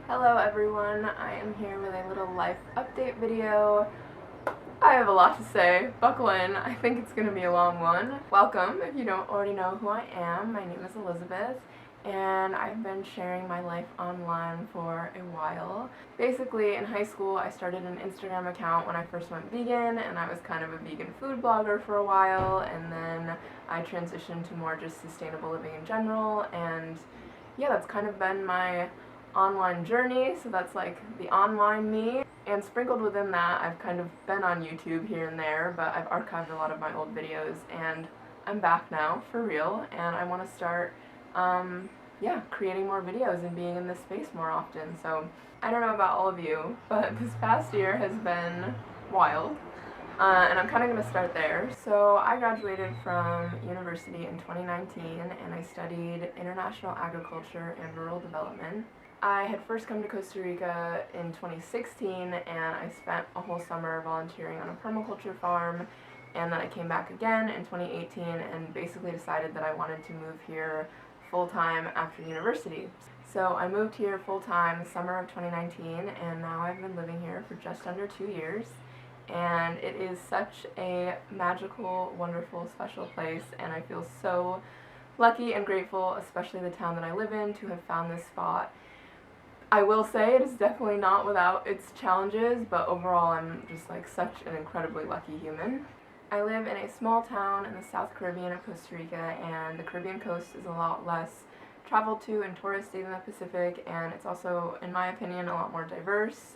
Hello everyone, I am here with a little life update video. I have a lot to say, buckle in, I think it's going to be a long one. Welcome, if you don't already know who I am, my name is Elizabeth, and I've been sharing my life online for a while. Basically, in high school I started an Instagram account when I first went vegan, and I was kind of a vegan food blogger for a while, and then I transitioned to more just sustainable living in general, and yeah, that's kind of been my online journey, so that's like the online me. And sprinkled within that, I've kind of been on YouTube here and there, but I've archived a lot of my old videos, and I'm back now, for real, and I want to start, creating more videos and being in this space more often. So, I don't know about all of you, but this past year has been wild. And I'm kind of going to start there. So I graduated from university in 2019 and I studied international agriculture and rural development. I had first come to Costa Rica in 2016 and I spent a whole summer volunteering on a permaculture farm, and then I came back again in 2018 and basically decided that I wanted to move here full-time after university. So I moved here full-time summer of 2019 and now I've been living here for just under 2 years. And it is such a magical, wonderful, special place, and I feel so lucky and grateful, especially the town that I live in, to have found this spot. I will say it is definitely not without its challenges, but overall I'm just like such an incredibly lucky human. I live in a small town in the South Caribbean of Costa Rica, and the Caribbean coast is a lot less traveled to and touristy than the Pacific, and it's also, in my opinion, a lot more diverse.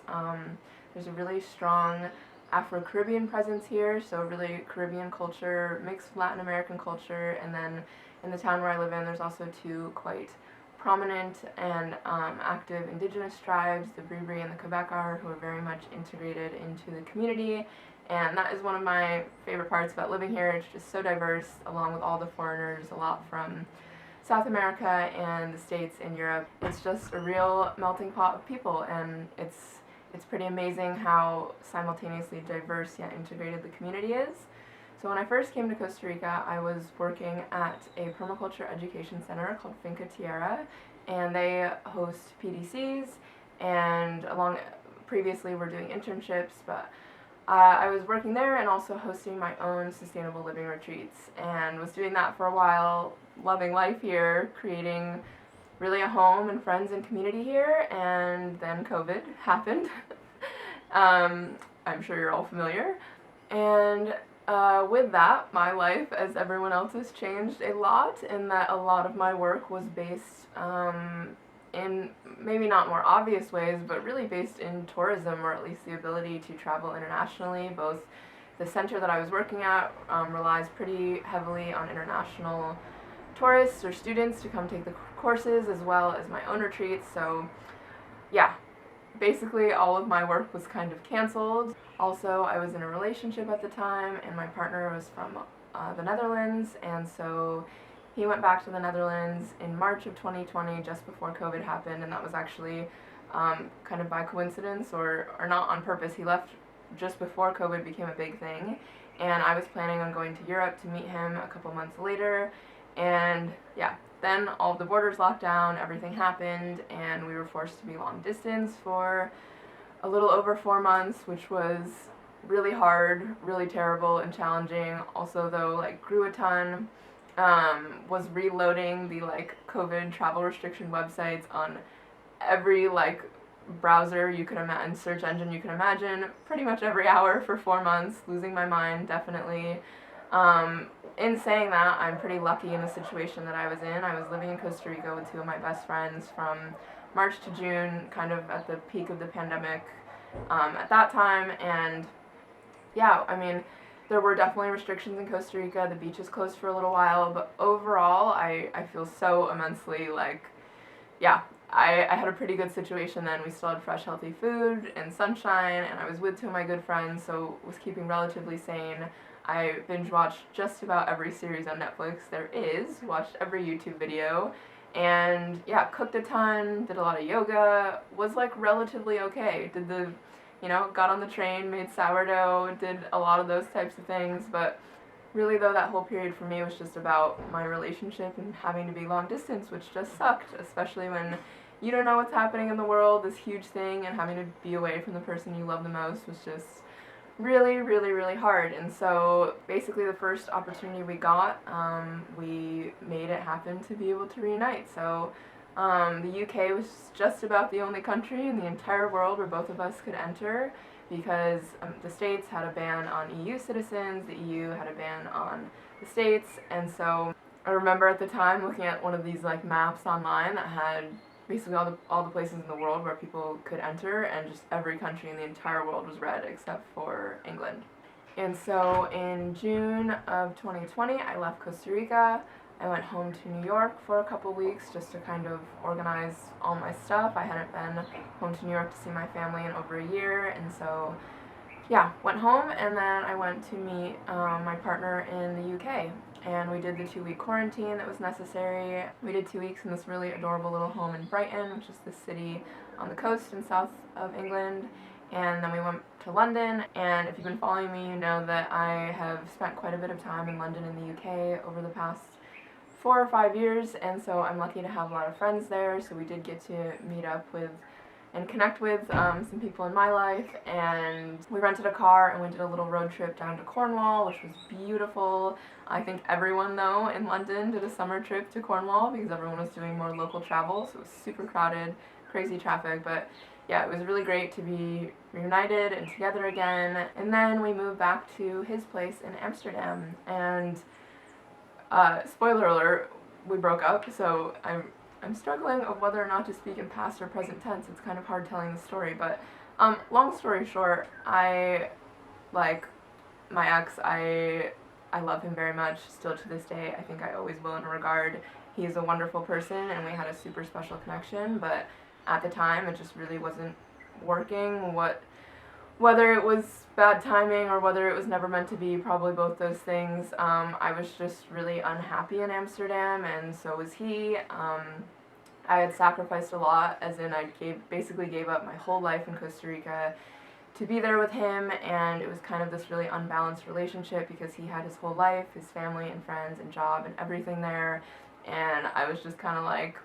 There's a really strong Afro-Caribbean presence here, so really Caribbean culture mixed with Latin American culture, and then in the town where I live in there's also two quite prominent and active indigenous tribes, the Bribri and the Quebecar, who are very much integrated into the community, and that is one of my favorite parts about living here. It's just so diverse, along with all the foreigners, a lot from South America and the States and Europe. It's just a real melting pot of people, and it's pretty amazing how simultaneously diverse yet integrated the community is. So when I first came to Costa Rica, I was working at a permaculture education center called Finca Tierra, and they host PDCs, and previously we're doing internships, but I was working there and also hosting my own sustainable living retreats, and was doing that for a while, loving life here, creating really a home and friends and community here, and then COVID happened. I'm sure you're all familiar. And with that, my life, as everyone else's, changed a lot, in that a lot of my work was based in maybe not more obvious ways, but really based in tourism, or at least the ability to travel internationally. Both the center that I was working at relies pretty heavily on international tourists or students to come take the courses, as well as my own retreats. So yeah, basically all of my work was kind of canceled. Also, I was in a relationship at the time, and my partner was from the Netherlands, and so he went back to the Netherlands in March of 2020, just before COVID happened, and that was actually kind of by coincidence, or not on purpose. He left just before COVID became a big thing, and I was planning on going to Europe to meet him a couple months later. And yeah, then all of the borders locked down, everything happened, and we were forced to be long distance for a little over 4 months, which was really hard, really terrible and challenging. Also though, like, grew a ton, was reloading the COVID travel restriction websites on every browser you could imagine, search engine you can imagine, pretty much every hour for 4 months, losing my mind, definitely. In saying that, I'm pretty lucky in the situation that I was in. I was living in Costa Rica with two of my best friends from March to June, kind of at the peak of the pandemic at that time, and yeah, I mean, there were definitely restrictions in Costa Rica. The beaches closed for a little while, but overall, I feel so immensely I had a pretty good situation then. We still had fresh, healthy food and sunshine, and I was with two of my good friends, so was keeping relatively sane. I binge watched just about every series on Netflix there is, watched every YouTube video, and yeah, cooked a ton, did a lot of yoga, was relatively okay. Got on the train, made sourdough, did a lot of those types of things, but really though, that whole period for me was just about my relationship and having to be long distance, which just sucked, especially when you don't know what's happening in the world, this huge thing, and having to be away from the person you love the most was just really, really, really hard. And so basically the first opportunity we got, we made it happen to be able to reunite. So the UK was just about the only country in the entire world where both of us could enter, because the States had a ban on EU citizens, the EU had a ban on the States, and so I remember at the time looking at one of these like maps online that had basically all the places in the world where people could enter, and just every country in the entire world was red except for England. And so in June of 2020, I left Costa Rica. I went home to New York for a couple weeks just to kind of organize all my stuff. I hadn't been home to New York to see my family in over a year, and so yeah, went home, and then I went to meet my partner in the UK, and we did the 2-week quarantine that was necessary. We did 2 weeks in this really adorable little home in Brighton, which is the city on the coast in south of England, and then we went to London. And if you've been following me, you know that I have spent quite a bit of time in London in the UK over the past 4 or 5 years, and so I'm lucky to have a lot of friends there, so we did get to meet up with and connect with some people in my life, and we rented a car and we did a little road trip down to Cornwall, which was beautiful. I think everyone though in London did a summer trip to Cornwall because everyone was doing more local travel, so it was super crowded, crazy traffic, but yeah, it was really great to be reunited and together again. And then we moved back to his place in Amsterdam, and spoiler alert, we broke up, so I'm struggling of whether or not to speak in past or present tense. It's kind of hard telling the story, but long story short, I like my ex. I love him very much, still to this day. I think I always will in a regard. He's a wonderful person, and we had a super special connection, but at the time, it just really wasn't working. Whether it was bad timing or whether it was never meant to be, probably both those things. I was just really unhappy in Amsterdam, and so was he. I had sacrificed a lot, as in I basically gave up my whole life in Costa Rica to be there with him, and it was kind of this really unbalanced relationship because he had his whole life, his family and friends and job and everything there, and I was just kind of like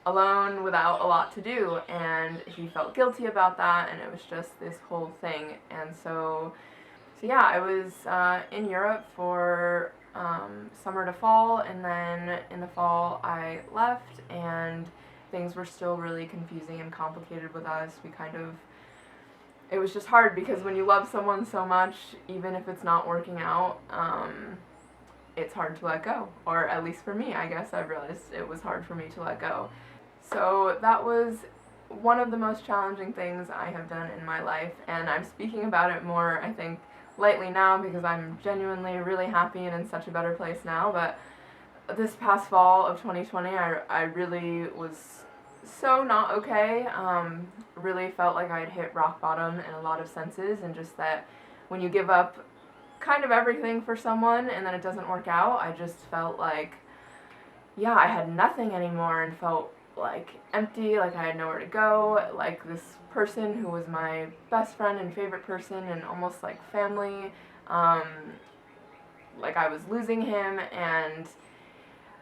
alone without a lot to do, and he felt guilty about that, and it was just this whole thing. And so yeah, I was in Europe for summer to fall, and then in the fall I left, and things were still really confusing and complicated with us. It was just hard because when you love someone so much, even if it's not working out, it's hard to let go, or at least for me, I guess I've realized it was hard for me to let go. So that was one of the most challenging things I have done in my life, and I'm speaking about it more, I think, lightly now because I'm genuinely really happy and in such a better place now. But this past fall of 2020, I really was so not okay. Really felt like I had hit rock bottom in a lot of senses, and just that when you give up kind of everything for someone and then it doesn't work out, I just felt like, yeah, I had nothing anymore and felt like empty, like I had nowhere to go, like this person who was my best friend and favorite person and almost like family, like I was losing him. And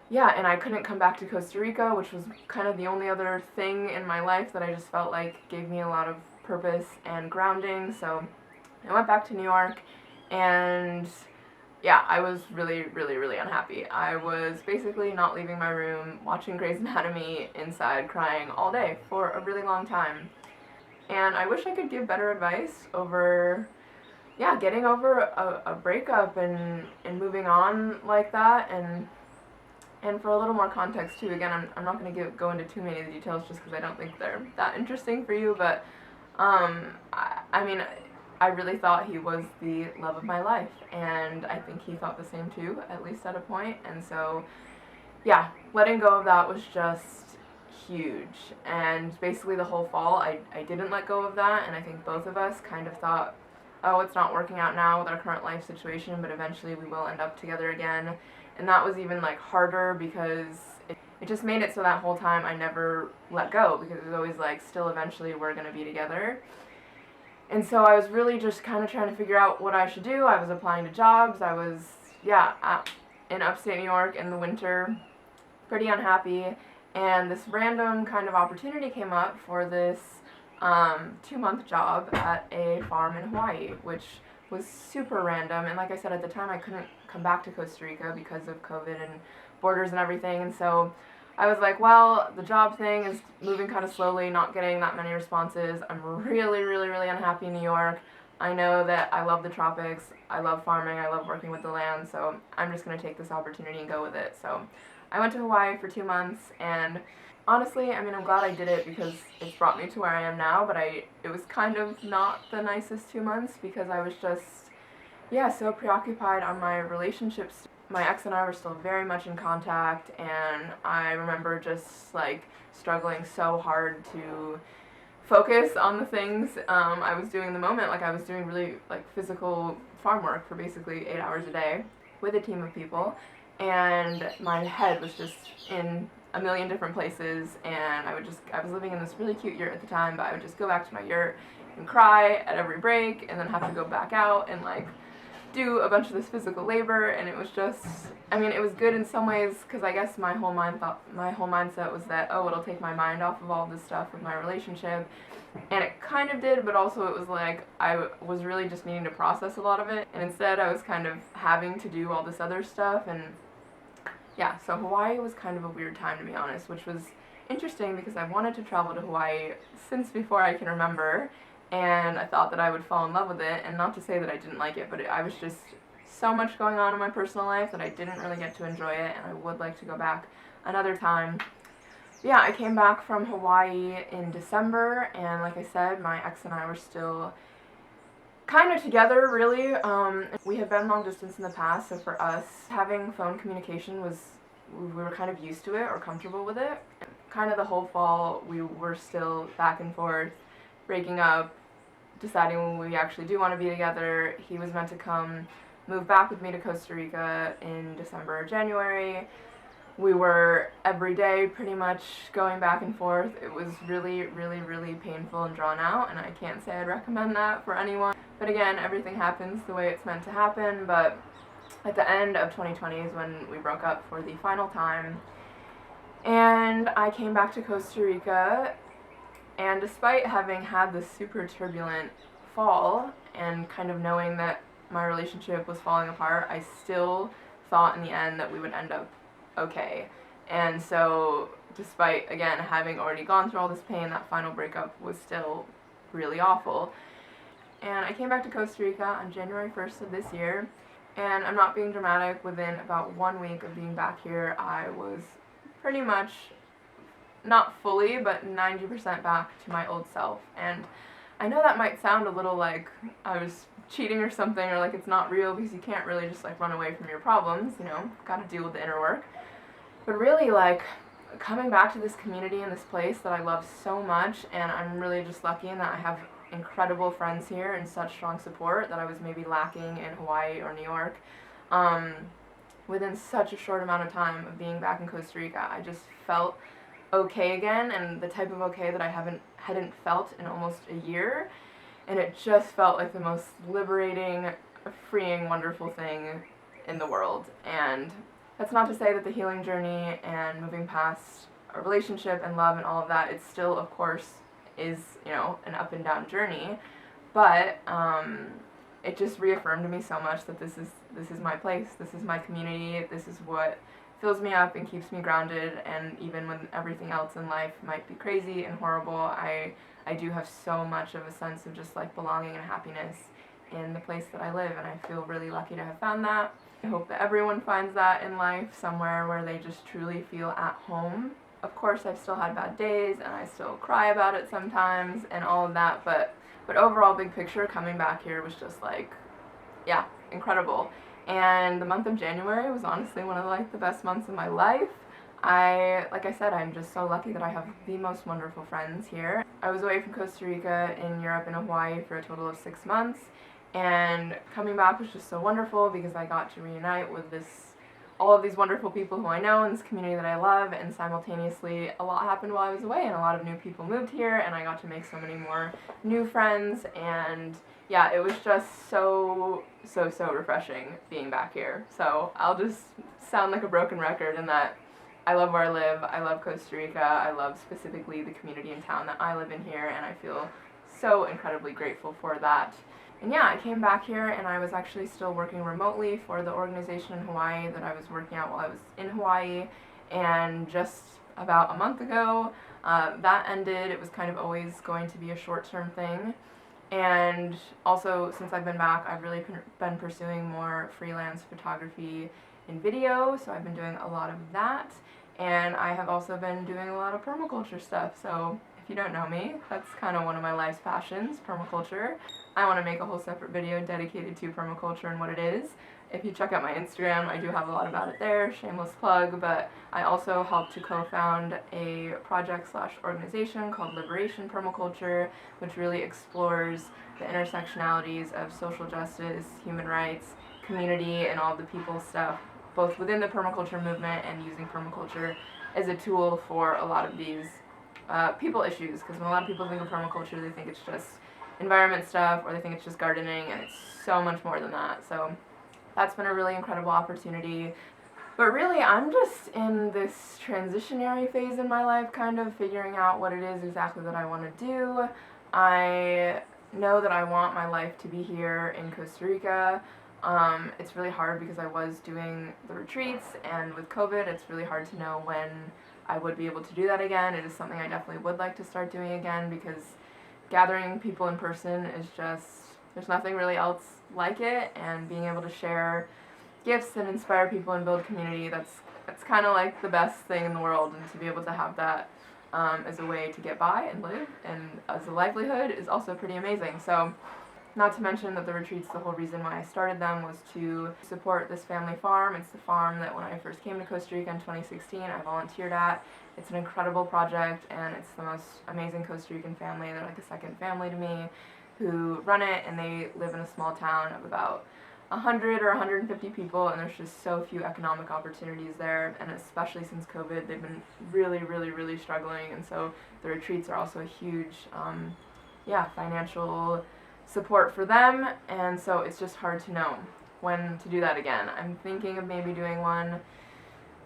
yeah, and I couldn't come back to Costa Rica, which was kind of the only other thing in my life that I just felt like gave me a lot of purpose and grounding. So I went back to New York, and yeah, I was really, really, really unhappy. I was basically not leaving my room, watching Grey's Anatomy inside, crying all day for a really long time. And I wish I could give better advice over, yeah, getting over a breakup and moving on like that. And for a little more context too, again, I'm not going to go into too many of the details just because I don't think they're that interesting for you, but I mean, I really thought he was the love of my life, and I think he thought the same too, at least at a point. And so yeah, letting go of that was just huge. And basically the whole fall, I didn't let go of that, and I think both of us kind of thought, oh, it's not working out now with our current life situation, but eventually we will end up together again. And that was even like harder because it just made it so that whole time I never let go, because it was always like, still eventually we're going to be together. And so I was really just kind of trying to figure out what I should do. I was applying to jobs. I was, in upstate New York in the winter, pretty unhappy. And this random kind of opportunity came up for this 2-month job at a farm in Hawaii, which was super random. And like I said, at the time I couldn't come back to Costa Rica because of COVID and borders and everything. And so I was like, well, the job thing is moving kind of slowly, not getting that many responses. I'm really, really, really unhappy in New York. I know that I love the tropics, I love farming, I love working with the land, so I'm just going to take this opportunity and go with it. So I went to Hawaii for 2 months, and honestly, I mean, I'm glad I did it because it's brought me to where I am now, but it was kind of not the nicest 2 months because I was just, yeah, so preoccupied on my relationships. My ex and I were still very much in contact, and I remember just, like, struggling so hard to focus on the things I was doing in the moment. Like, I was doing really, like, physical farm work for basically 8 hours a day with a team of people, and my head was just in a million different places, and I was living in this really cute yurt at the time, but I would just go back to my yurt and cry at every break, and then have to go back out and, like, do a bunch of this physical labor. And it was just, I mean, it was good in some ways because I guess my whole mindset was that, oh, it'll take my mind off of all this stuff with my relationship, and it kind of did, but also it was like I was really just needing to process a lot of it, and instead I was kind of having to do all this other stuff. And yeah, so Hawaii was kind of a weird time, to be honest, which was interesting because I wanted to travel to Hawaii since before I can remember, and I thought that I would fall in love with it. And not to say that I didn't like it, but I was just so much going on in my personal life that I didn't really get to enjoy it, and I would like to go back another time. Yeah, I came back from Hawaii in December, and like I said, my ex and I were still kind of together, really. We had been long distance in the past, so for us, having phone communication we were kind of used to it or comfortable with it. Kind of the whole fall, we were still back and forth, breaking up, deciding when we actually do want to be together. He was meant to move back with me to Costa Rica in December or January. We were every day pretty much going back and forth. It was really, really, really painful and drawn out, and I can't say I'd recommend that for anyone. But again, everything happens the way it's meant to happen. But at the end of 2020 is when we broke up for the final time, and I came back to Costa Rica. And despite having had this super turbulent fall and kind of knowing that my relationship was falling apart, I still thought in the end that we would end up okay. And so despite, again, having already gone through all this pain, that final breakup was still really awful. And I came back to Costa Rica on January 1st of this year, and I'm not being dramatic, within about 1 week of being back here, I was pretty much, not fully, but 90% back to my old self. And I know that might sound a little like I was cheating or something, or like it's not real, because you can't really just like run away from your problems, you know, gotta deal with the inner work. But really, like, coming back to this community and this place that I love so much, and I'm really just lucky in that I have incredible friends here and such strong support that I was maybe lacking in Hawaii or New York. Within such a short amount of time of being back in Costa Rica, I just felt okay again, and the type of okay that I hadn't felt in almost a year, and it just felt like the most liberating, freeing, wonderful thing in the world. And that's not to say that the healing journey and moving past a relationship and love and all of that, it still, of course, is, you know, an up and down journey, but it just reaffirmed to me so much that this is my place, this is my community, this is what fills me up and keeps me grounded. And even when everything else in life might be crazy and horrible, I do have so much of a sense of just like belonging and happiness in the place that I live, and I feel really lucky to have found that. I hope that everyone finds that in life, somewhere where they just truly feel at home. Of course, I've still had bad days, and I still cry about it sometimes and all of that, but overall, big picture, coming back here was just like, yeah, incredible. And the month of January was honestly one of like the best months of my life. Like I said, I'm just so lucky that I have the most wonderful friends here. I was away from Costa Rica, in Europe, and Hawaii for a total of 6 months, and coming back was just so wonderful because I got to reunite with all of these wonderful people who I know in this community that I love, and simultaneously a lot happened while I was away, and a lot of new people moved here, and I got to make so many more new friends. And yeah, it was just so refreshing being back here. So I'll just sound like a broken record in that I love where I live. I love Costa Rica. I love specifically the community in town that I live in here, and I feel so incredibly grateful for that. And yeah, I came back here and I was actually still working remotely for the organization in Hawaii that I was working at while I was in Hawaii, and just about a month ago, that ended. It was kind of always going to be a short-term thing. And also, since I've been back, I've really been pursuing more freelance photography and video, so I've been doing a lot of that. And I have also been doing a lot of permaculture stuff, so if you don't know me, that's kind of one of my life's passions, permaculture. I want to make a whole separate video dedicated to permaculture and what it is. If you check out my Instagram, I do have a lot about it there, shameless plug, but I also helped to co-found a project/organization called Liberating Permaculture, which really explores the intersectionalities of social justice, human rights, community, and all the people stuff, both within the permaculture movement and using permaculture as a tool for a lot of these people issues, because when a lot of people think of permaculture, they think it's just environment stuff, or they think it's just gardening, and it's so much more than that. So that's been a really incredible opportunity. But really, I'm just in this transitionary phase in my life, kind of figuring out what it is exactly that I want to do. I know that I want my life to be here in Costa Rica. It's really hard because I was doing the retreats, and with COVID, it's really hard to know when I would be able to do that again. It is something I definitely would like to start doing again, because gathering people in person is just, there's nothing really else like it, and being able to share gifts and inspire people and build community, that's kind of like the best thing in the world, and to be able to have that as a way to get by and live and as a livelihood is also pretty amazing. So not to mention that the retreats, the whole reason why I started them was to support this family farm. It's the farm that when I first came to Costa Rica in 2016, I volunteered at. It's an incredible project, and it's the most amazing Costa Rican family. They're like a second family to me, who run it, and they live in a small town of about 100 or 150 people, and there's just so few economic opportunities there, and especially since COVID, they've been really struggling, and so the retreats are also a huge financial support for them, and so it's just hard to know when to do that again. I'm thinking of maybe doing one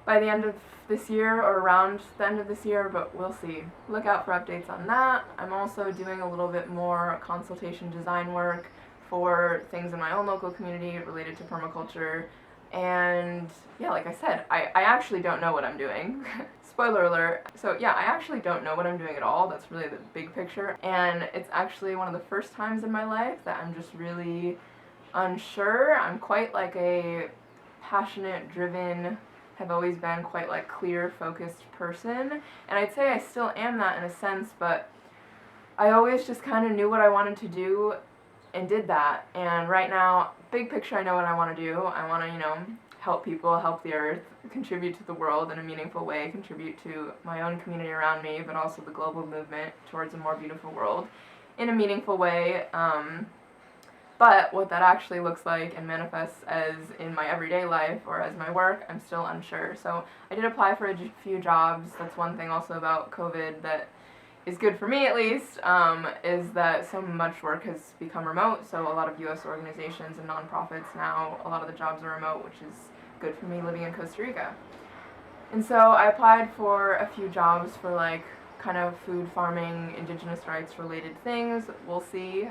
by the end of this year or around the end of this year, but we'll see. Look out for updates on that. I'm also doing a little bit more consultation design work for things in my own local community related to permaculture. And yeah, like I said, I actually don't know what I'm doing. Spoiler alert. So yeah, I actually don't know what I'm doing at all. That's really the big picture. And it's actually one of the first times in my life that I'm just really unsure. I'm quite like a passionate, driven, have always been quite like clear, focused person. And I'd say I still am that in a sense, but I always just kind of knew what I wanted to do and did that. And right now, big picture, I know what I want to do. I want to, help people, help the earth, contribute to the world in a meaningful way, contribute to my own community around me, but also the global movement towards a more beautiful world in a meaningful way. But what that actually looks like and manifests as in my everyday life or as my work, I'm still unsure. So I did apply for a few jobs. That's one thing also about COVID that is good for me, at least, is that so much work has become remote. So a lot of U.S. organizations and nonprofits now, a lot of the jobs are remote, which is good for me living in Costa Rica. And so I applied for a few jobs for like kind of food farming, indigenous rights related things. We'll see.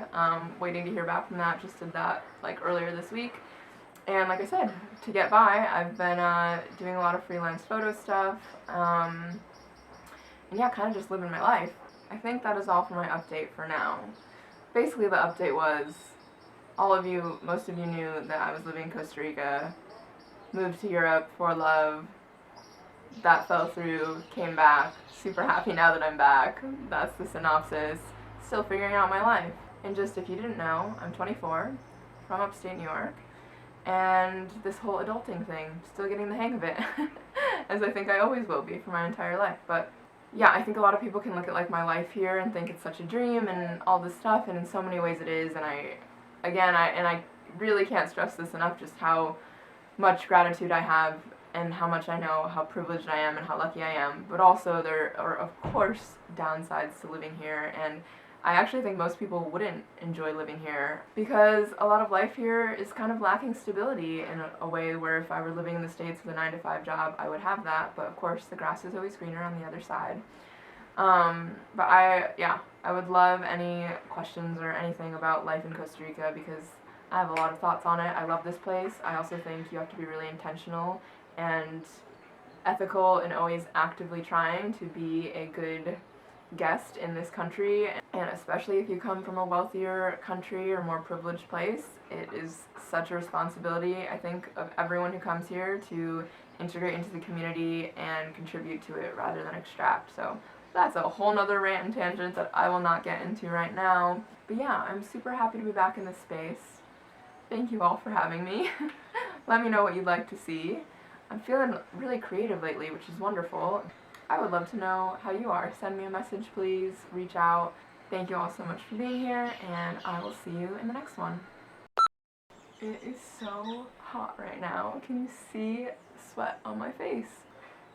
Waiting to hear back from that. Just did that like earlier this week. And like I said, to get by, I've been doing a lot of freelance photo stuff. And yeah, kind of just living my life. I think that is all for my update for now. Basically, the update was, most of you knew that I was living in Costa Rica, moved to Europe for love, that fell through, came back, super happy now that I'm back. That's the synopsis. Still figuring out my life. And just if you didn't know, I'm 24, from upstate New York, and this whole adulting thing, still getting the hang of it, as I think I always will be for my entire life. But yeah, I think a lot of people can look at like my life here and think it's such a dream and all this stuff, and in so many ways it is, and I really can't stress this enough, just how much gratitude I have and how much I know how privileged I am and how lucky I am. But also there are, of course, downsides to living here, and I actually think most people wouldn't enjoy living here because a lot of life here is kind of lacking stability in a way where if I were living in the States with a 9-to-5 job, I would have that, but of course the grass is always greener on the other side. But I would love any questions or anything about life in Costa Rica because I have a lot of thoughts on it. I love this place. I also think you have to be really intentional and ethical and always actively trying to be a good guest in this country, and especially if you come from a wealthier country or more privileged place, it is such a responsibility, I think, of everyone who comes here to integrate into the community and contribute to it rather than extract. So that's a whole nother rant and tangent that I will not get into right now. But yeah, I'm super happy to be back in this space. Thank you all for having me. Let me know what you'd like to see. I'm feeling really creative lately, which is wonderful. I would love to know how you are. Send me a message, please. Reach out. Thank you all so much for being here, and I will see you in the next one. It is so hot right now. Can you see sweat on my face?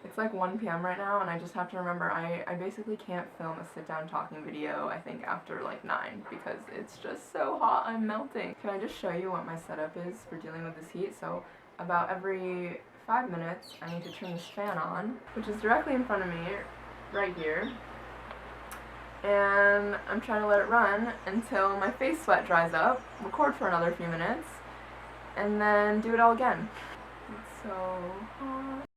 It's like 1 p.m. right now, and I just have to remember I basically can't film a sit-down talking video, I think, after like 9 because it's just so hot. I'm melting. Can I just show you what my setup is for dealing with this heat? So about every 5 minutes, I need to turn this fan on, which is directly in front of me, right here. And I'm trying to let it run until my face sweat dries up, record for another few minutes, and then do it all again. It's so hot.